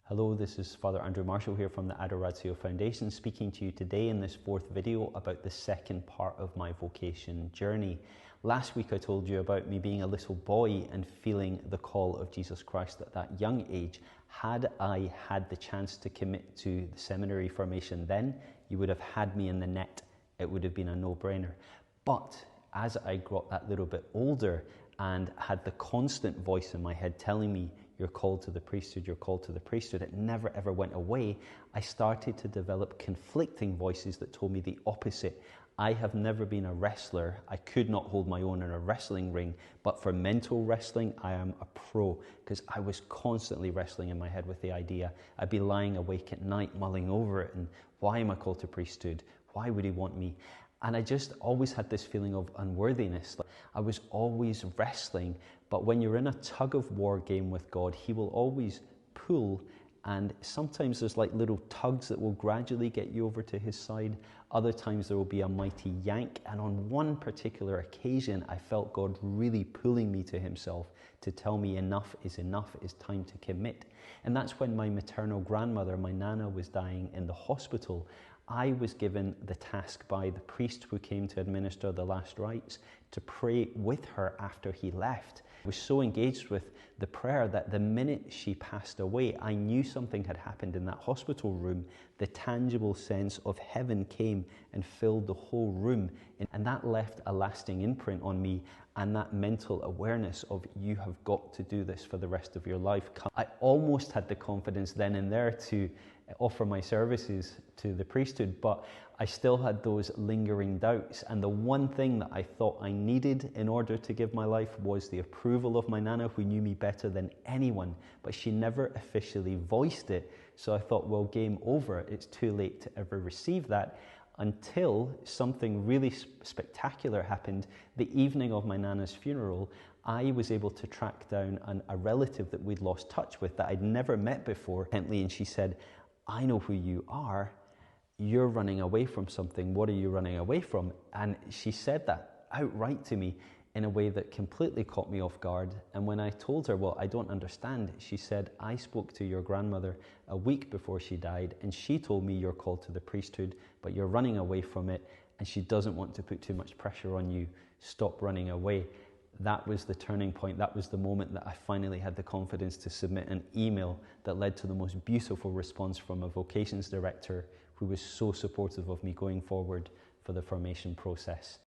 Hello, this is Father Andrew Marshall here from the Adoratio Foundation, speaking to you today in this fourth video about the second part of my vocation journey. Last week I told you about me being a little boy and feeling the call of Jesus Christ at that young age. Had I had the chance to commit to the seminary formation then, you would have had me in the net. It would have been a no-brainer. But as I got that little bit older and had the constant voice in my head telling me, you're called to the priesthood, you're called to the priesthood, it never ever went away, I started to develop conflicting voices that told me the opposite. I have never been a wrestler. I could not hold my own in a wrestling ring, but for mental wrestling, I am a pro, because I was constantly wrestling in my head with the idea. I'd be lying awake at night mulling over it, and why am I called to priesthood? Why would he want me? And I just always had this feeling of unworthiness. I was always wrestling, but when you're in a tug of war game with God, he will always pull, and sometimes there's like little tugs that will gradually get you over to his side. Other times there will be a mighty yank, and on one particular occasion, I felt God really pulling me to himself to tell me enough, it's time to commit. And that's when my maternal grandmother, my Nana, was dying in the hospital. I was given the task by the priest who came to administer the last rites to pray with her after he left. I was so engaged with the prayer that the minute she passed away, I knew something had happened in that hospital room. The tangible sense of heaven came and filled the whole room, and that left a lasting imprint on me, and that mental awareness of, you have got to do this for the rest of your life. I almost had the confidence then and there to offer my services to the priesthood, but I still had those lingering doubts, and the one thing that I thought I needed in order to give my life was the approval of my Nana, who knew me better than anyone, but she never officially voiced it. So I thought, well, game over, it's too late to ever receive that, until something really spectacular happened. The evening of my Nana's funeral, I was able to track down a relative that we'd lost touch with that I'd never met before, and she said, I know who you are. You're running away from something. What are you running away from? And she said that outright to me in a way that completely caught me off guard. And when I told her, well, I don't understand, she said, I spoke to your grandmother a week before she died, and she told me you're called to the priesthood, but you're running away from it, and she doesn't want to put too much pressure on you. Stop running away. That was the turning point. That was the moment that I finally had the confidence to submit an email that led to the most beautiful response from a vocations director who was so supportive of me going forward for the formation process.